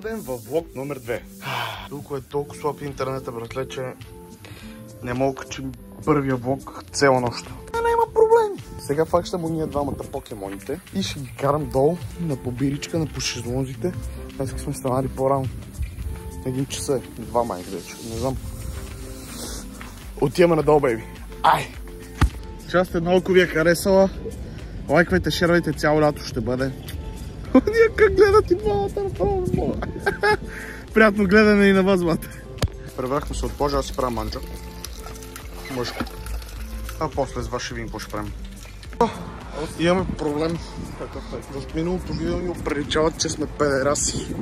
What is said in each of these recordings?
ден във влог номер 2. Тук е толкова слаб интернета, братле, че не мога качим първия влог цяла нощ. Няма проблем. Сега фащам уния двамата покемоните и ще ги карам долу на побиричка, на пошезлонзите. Днес сме станали по-рано. 1 часа е, 2 май вече, не знам. Отиваме надолу, бейби. Ай! Част едно, ако ви е харесала, лайквайте, шервайте, цяло лято ще бъде. Ние как гледат и двамата на това. Приятно гледане и на вас, бате. Пребрахме се от плажа, аз си правя манджа. Мъжко. А после с вас ще видим какво ще правим. Имаме проблем. В миналото видео ни оприличават, че сме педераси.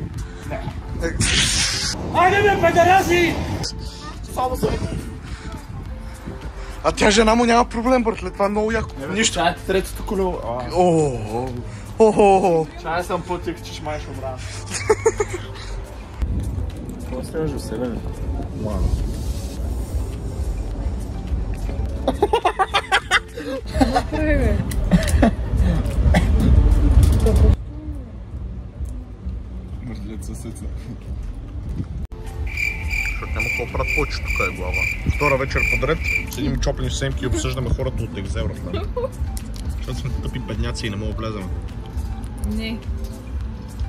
Айде бе, педераси! Само се. А тя жена му няма проблем, братле, това е много яко. Нищо. Това е третото колело. Чай съм пътик, че ще май ще обрана. Това снимаш веселе. Мано. Направи бе. Мърдлец съсеца. Защото няма какво правят повече, тук е глава. Втора вечер подред, седим чоплени семки и обсъждаме хората от Екзевра в там. Защото сме тъпи бедняци и не мога влезем.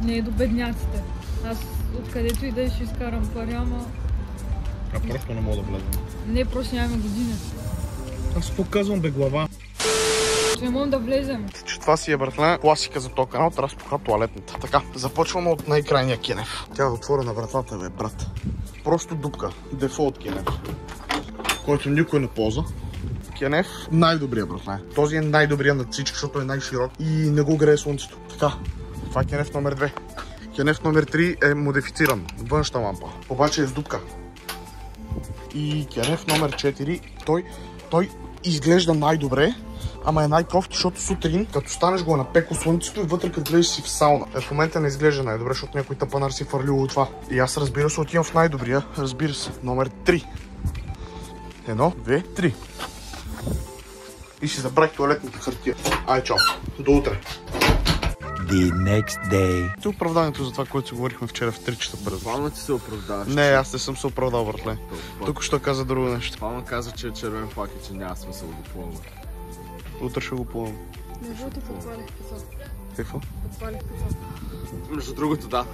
Не е до бедняците. Аз откъдето и да ще изкарам пари, ама... А просто не мога да влезем. Не, просто нямаме година. Аз показвам бе глава. Не можем да влезем. Че това си е, братле, класика за този канал, трябва да споха туалетната. Така, започваме от най-крайния кенеф. Тя е отворена вратата, бе, брат. Просто дупка. Дефолт кенеф. Който никой не ползва. Кенеф най-добрия, братле. Този е най-добрия на всички, защото е най-широк и не го грее слънцето. Така, това е кенеф номер 2. Кенеф номер 3 е модифициран. Външна лампа. Обаче е с дупка. И кенеф номер 4, той изглежда най-добре. Ама е най-кофти, защото сутрин, като станеш го на пеко слънцето и вътре като гледаш си в сауна. В момента не изглежда най-добре, защото някой тъпанар си фърлил от това. И аз, разбира се, отивам в най-добрия, разбира се, номер 3. 1, 2, 3. И си забравих туалетната хартия. Ай, чао. До утре. The next day. Ти оправданието за това, което си говорихме вчера в 3 часа през. Палма ти се оправдаваш. Не, аз не съм се оправдал, братле. Тук ще каза друго нещо. Палма каза, че е червен флаг и че няма смисъл да го плуваме. Утре ще го плувам. Между ти подпалих пица. Какво? Подпалих пица. Между другото, да.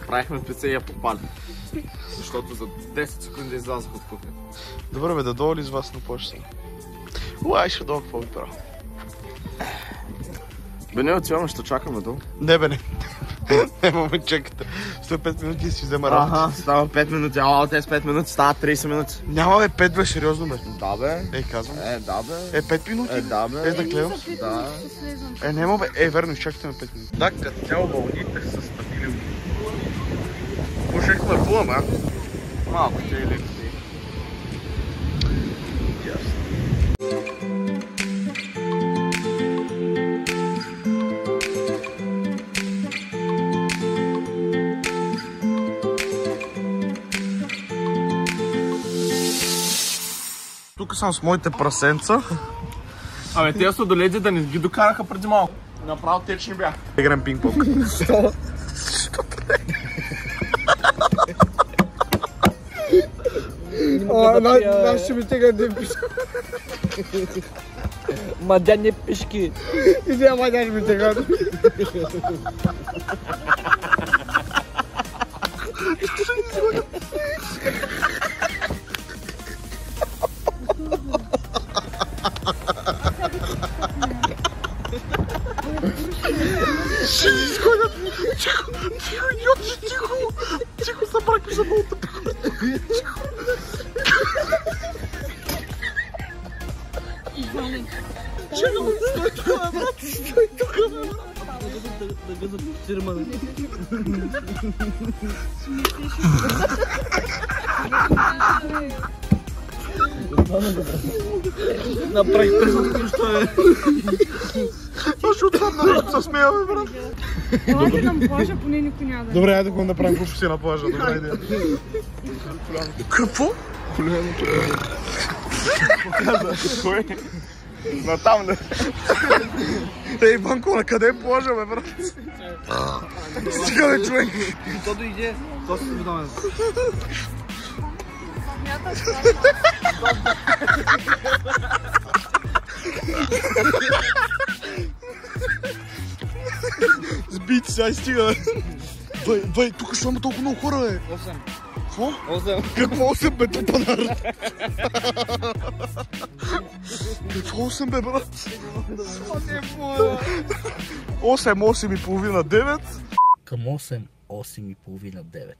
Правихме пица и я подпали. Защото за 10 секунди излязох от кухня. Добре бе, да долу ли с вас на площа? Ай, ще долу, какво ви правя? Бе, не отиваме, ще чакаме долу. Не бе, не. Нема чекате. 105 минути и си взема работа. Аха, става 5 минути, ала тези 5 минути стават 30 минути. Няма бе, 5 бе, сериозно бе. Да бе. Казвам. Да бе. 5 минути? Да бе. Без да гледам? Да. Нема бе, верно, изчакайте ме 5 минути. Да, като цяло вълните са стабилни. Пушехме плъм, а? Малко ти или ти. Тук съм с моите прасенца. Абе, тези сладоледи да не ги докараха преди малко. Направо течни бях. Играем пинг-понг. Що? Нас ще ми тега един пишки. Мадяни пишки. Иди, мадяни ми тега. Ще ни изгонят! Тихо, идиоти, тихо! Тихо, събрах ми за болта. Тихо! Чакай, стой тук, брат! Стой тук, брат! Да го запустираме. Направих пресното, що е. Аз ще отвърна да се смея, бе, брат. Елате към плажа, поне никой няма да... Добре, айде да го направим глупости на плажа. Добра идея. Какво? Показа, кой? Натам ли? Ей, Ванко, на къде положа, бе, брат? Стига, бе, човек. То дойде, то си виновен. Сбити сега и стига. Бай, тук ще има толкова много хора, бе. 8. Какво? 8. Какво 8, бе, тупанар? Какво 8, бе, брат? 8 и половина, 9. Към 8 и половина, 9.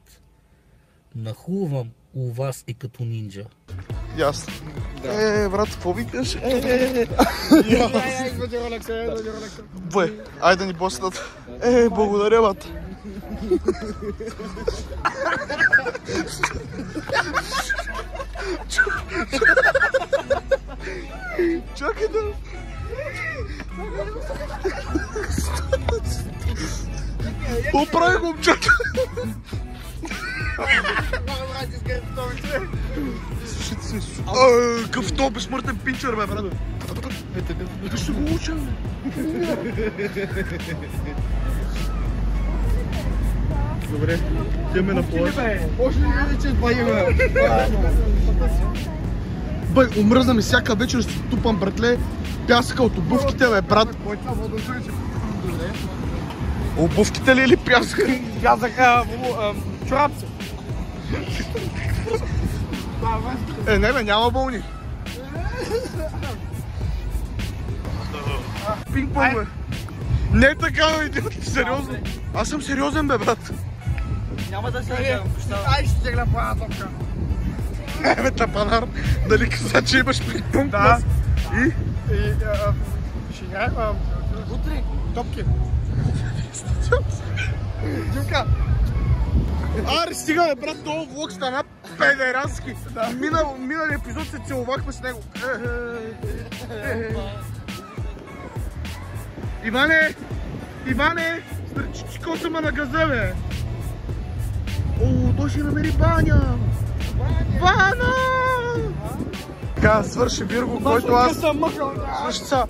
Нахлувам у вас и като нинджа. Ясно. Брат, какво викаш? Бе, айде да ни боснат. Благодаря, бат. Чакай да... Оправи го, чакай! Какъв то безсмъртен пинчер, бе, брат! Ще го уча, бе! Добре, идеме на плаж. Може ли да че това има? Бе, омръзна ми всяка вечер, си тупам, братле, пясъка от обувките, бе, брат. Обувките ли или пясъка? Пясъка, чорапци. Не, бе, няма вълни. Пинг-понг, бе. Не е така, бе, идиот, сериозно. Аз съм сериозен, бе, брат. Няма да се гледам. Ай, ще те гледам по една топка. Бе, тапанар, дали каза, че имаш пинг-понг? Да. И? Ще играем утре топки. Дюка. Аре, стига, бе, брат, този влог стана педерански. Минали епизод се целувахме с него. Иване, стръчичко съм на газа, бе. О, той ще намери баня. Вана! Така, свърши Вирго, който аз... Слушай са,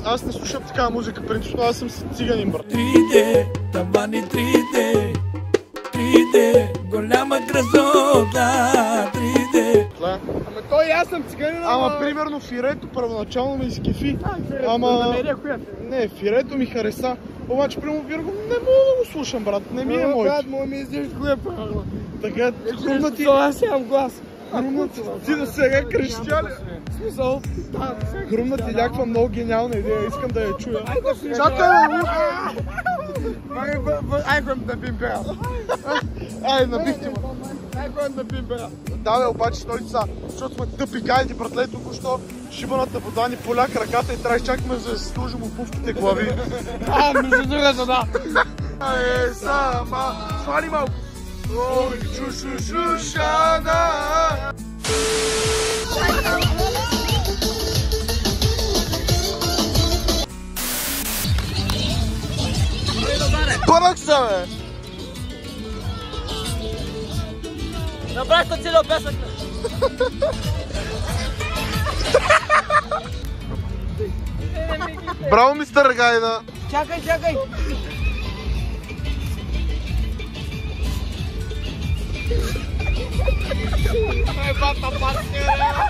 аз не слушам такава музика, принципно аз съм циганин, брат. 3D, тавани 3D, 3D, голяма красота, 3D. Да. Ама той аз съм циганин. Ама примерно фирето първоначално ме изкефи. Намеря коя? Не, фирето ми хареса. Обаче прямо Вирго не мога да го слушам, брат. Не ми е мой. Брат, мога ми излиш коя е правилно. Така, хрумна ти... Аз имам глас. Ти до сега крещя ли? В смисъл? Да, Хрумна ти някаква много гениална идея, искам да я чуя. чакай! Ай, хвам да пимпера. Ай, набихте ме. Ай, хвам да пимпера. Да, бе, обаче столица, защото сме тъпи гайди, братле, току-що шибаната вода ни поля краката и трябва да чакаме за да си сложим обувките глави. Между другото, да. Сама, свали малко. Ой, шу-шу-шу-шана. Пърък се, бе! Направих то целият песък. Браво, мистер Гайда! Чакай! Ай, бата, паскера!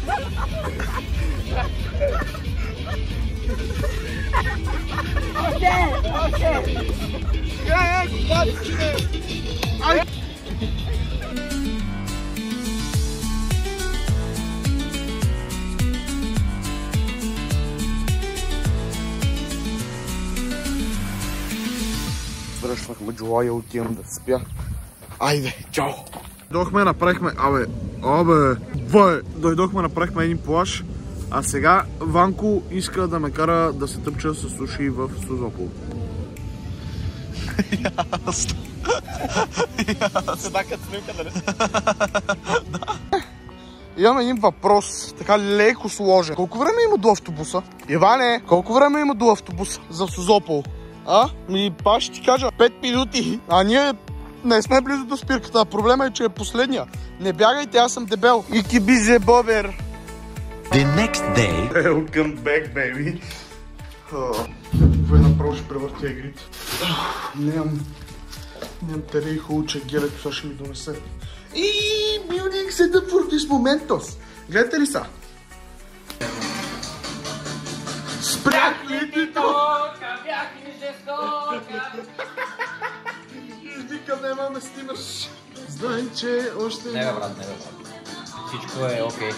Окей! Ай, паскера! Ай! Срещнахме Джулая, отивам да спя. Айде, чао! Дойдохме, направихме, дойдохме, направихме един плаж, а сега Ванко иска да ме кара да се тъпча с суши в Созопол. Ясно. Седа като снимка, нали? Имам един въпрос, така леко сложен. Колко време има до автобуса? Иване, колко време има до автобуса за Созопол? Па ще ти кажа, 5 минути. А ние не сме близо до спирката. Проблема е, че е последния. Не бягайте, аз съм дебел. Ики бизе бобер. The next day. Welcome back, baby. Това направо ще превъртя игрите. Нямам тере и хубаво, че гелето сега ще ми донесе. И building setup for this momentos. Гледате ли са? Спрях ли ти тока, бях ли жестока? Извикам, нема ме стимаш. Знай, че още... Не бе, брат. Всичко е окей.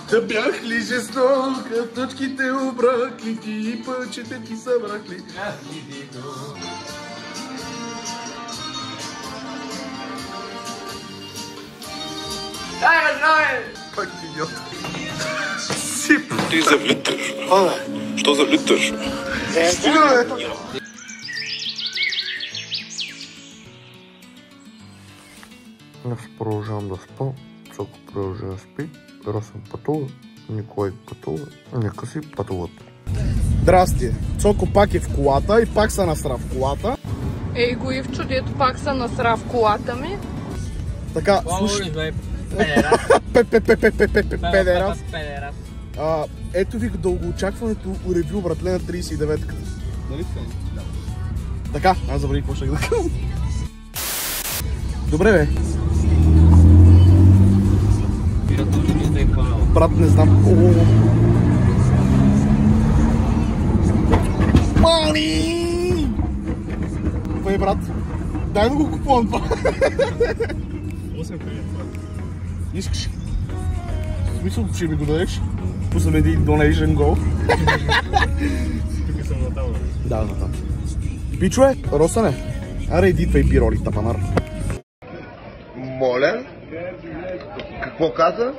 Да бях ли жестока, точките обракли ти и пъчете ти събракли. Дай, здраве! Пак идиот. Сип. Ти завлиташ. Що завлиташ? Стига, бе. Аз продължавам да спа, Цоко продължава да спи, Росен пътува, Николай пътува, нека си пътуват. Здрасти! Цоко пак е в колата и пак се насра в колата. Ей го Ивчо, дето пак се насра в колата ми. Така, слушай... Педерас. Ето ви дългоочакването ревю, братле, на 39-ката. Нали сте? Така, аз забравих какво ще да кажа. Добре, бе. Брат, не знам. Мани! Кой е, брат? Дай да го купувам това. 8 прият. Искаш? В смисъл, че ми го дадеш? Пусна ми donation go. Тук съм натам. Да, натам. Пичове, Росане, аре иди твои пироли, тапанар. Моля? Какво каза?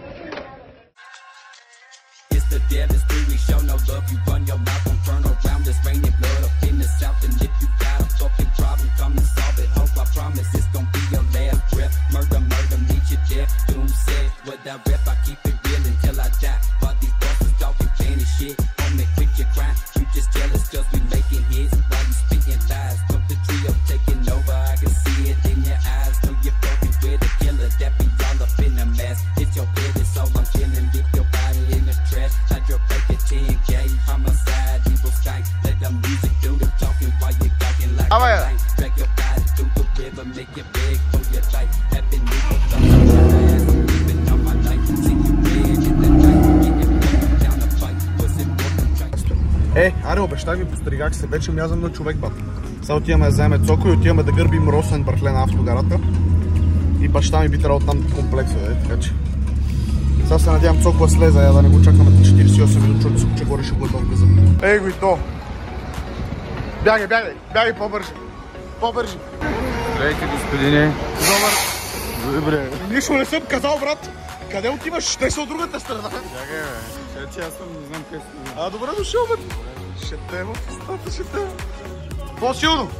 Аре, обещах ви, постригах се, вече мязам на човек, бат. Сега отиваме да вземем Цоко и отиваме да гърбим Росен, братле, на автогарата. И баща ми би трябвало там комплекса, така че. Сега се надявам Цоко да слезе, да не го чакаме 48 минути, защото че горе ще го е дълга за мен. Ей го и то! Бягай, по-бържи! Здравейте, господине. Добре. Нищо не съм казал, брат. Къде отиваш? Те са от другата страна. Чакай, бе. Че аз съм, не знам къде си. Добре дошъл, бе. Ще те в устата, ще те. По-силно.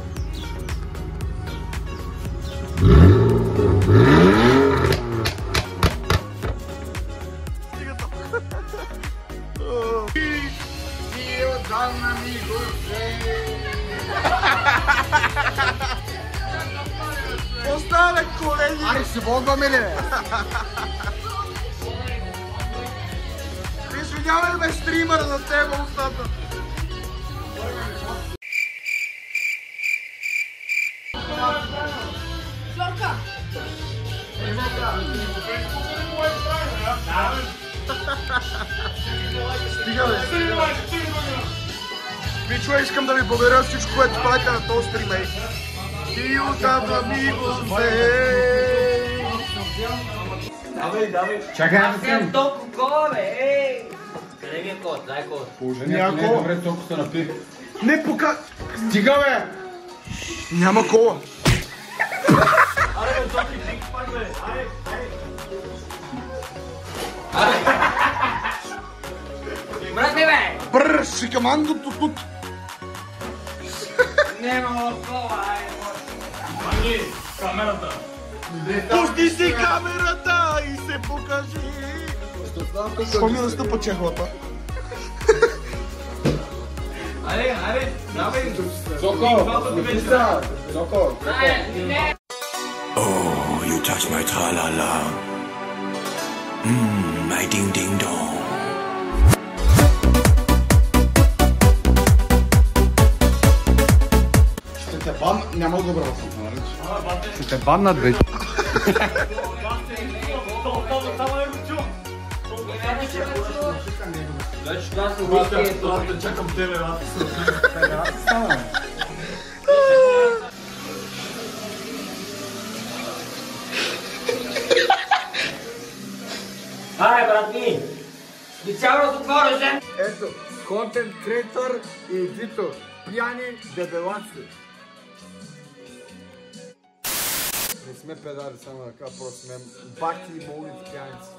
Стига там. Оставе, колеги! Аре, се водваме ли, бе? Извинявай, бе, стримър, за тебе устата. Зорка! Стига, бе. Пичове, искам да ви благодаря всичко, което правите на този стрим, ей. И отдавна ми го взе. Давай. Чакай, аз съм толкова кола, бе, ей! Къде ми е код? Дай код. Положението не е добре, толкова се напи. Не пока... Стига, бе! Няма кола. Аре, бе, толкова пик пак, бе, аре! Мръсни, бе! Бррр, шикамандото тут. Нема кола, ай! Мани, камерата! Пусти си камерата и се покажи. Що ми настъпа чехлата? Аре, давай! Соко! Oh, you touch my tra-la-la. My ding ding dong. Ще те бан, няма да го брала. Ще те баннат, бе. Чакам тебе, Ай, братки! Специално за това рожден! Ето, контент креатор и едитор. Пияни дебелаци. Не сме педари, само да кажа, просто сме баки и молници пияници.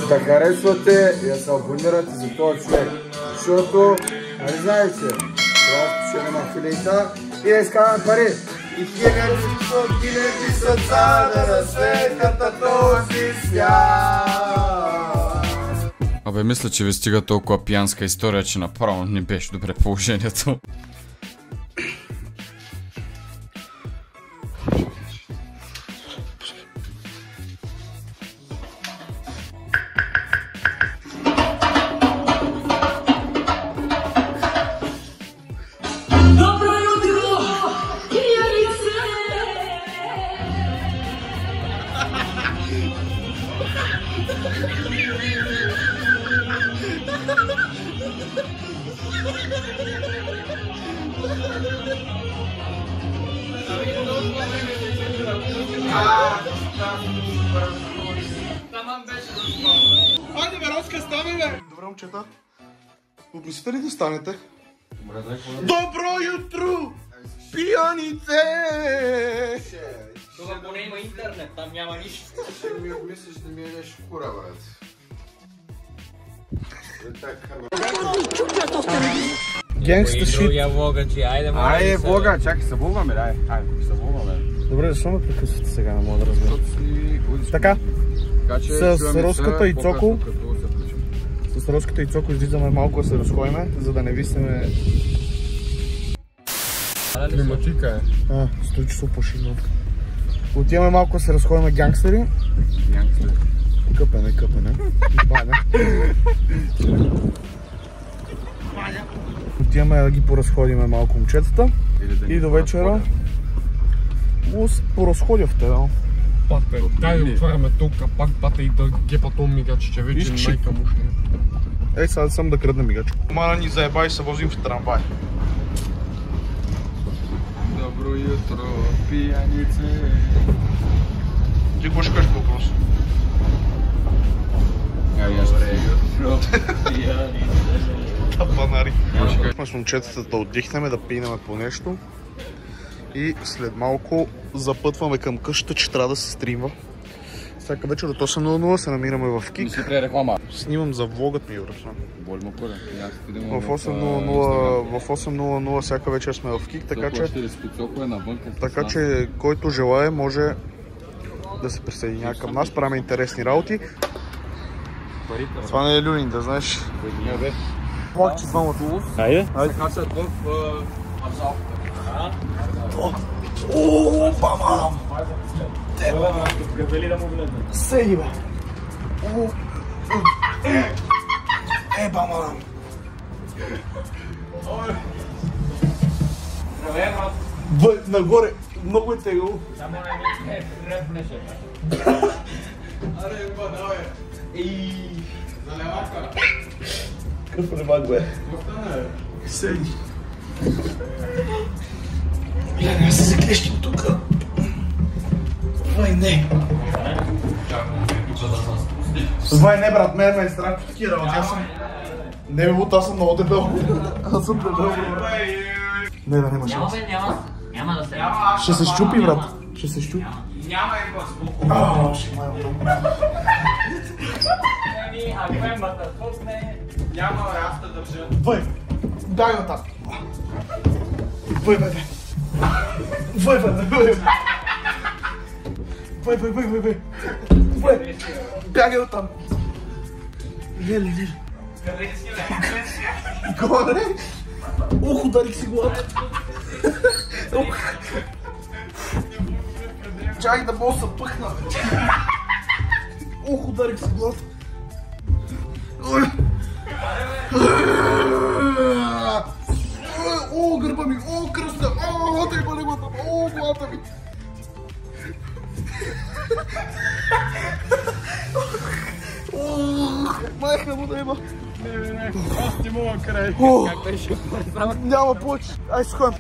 Да харесвате и да се абонирате за този човек, защото, нали знаете, просто ще нема филейта и да изкараме пари. И хиляди сърца да разсветят на този свят. Абе, мисля, че ви стига толкова пиянска история, че направо не беше добре положението. Айде бе, Роска, стани бе! Добре, момчета. Помислите ли да станете? Добро jutro, пияните! Тук поне има интернет, там няма нищо. Ще ми мислиш да ми ядеш кура, брат. Гангста шит. Другия влога, че айде, мога. Айде, влога, чакай, се влогаме, айде, се влогаме. Добре, защо ме прекъсвате сега, не мога да разбера. Така, с Роската и Цоко. С Роската и Цоко излизаме малко да се разходиме, за да не виснеме... Климатика е. Стой часов по шино. Отиваме малко да се разходиме гангстери. Къпене. Баня. Отиваме да ги поразходиме малко момчетата. И до вечера поразходявте, да. Пак бе, дай да отваряме този капак, бата и да гепа този мигач, че вече майка му ще. Ей, сега съм да крадна мигач. Мана ни заеба и се возим в трамвай. Добро jutro, пиянице. Ти какво ще кажеш по въпроса? Тапанари. С момчетата да отдихнем, да пинем по нещо. И след малко запътваме към къщата, че трябва да се стримва. Всяка вечер от 8:00 се намираме в КИК. Снимам за влогът ми, Руслан. В 8:00 всяка вечер сме в КИК, така че който желае може да се присъединява към нас. Правим интересни работи. Това не е Люлин, да знаеш. Плак, че двамата. Айде. Хасят в Бама! Седи, бе! Бама! Нагоре! Много е тегло! Само не ми репнеше. Аре, давай! Залевака! Какъв левак, бе? Седи! Няма се заклещим тук! Вай не! Вай не, брат, мен е страх по такива работи. Не бе, аз съм много дебел. Аз съм дебел, брат. Не, да, няма шанс. Няма да се. Ще се щупи, брат. Ще се щупи. Няма и възможно. Ще май оттам. Ако ембата спусне... Няма, аз те държа. Въй! Дай го там. Въй, бе, бе. Въй, бе, бе, бе. Въй, бе, бе, бе, бе. Въй! Бягай оттам. Леле. Горе! Ох, ударих си главата. Чакай да мога да се пъхна, бе. Ох, ударих си глав. О, гърба ми, о, кръста, о, дай бъде главата, о, главата ми. Майка му да има. Не, аз ти мога край. Няма повече. Ай, сходим.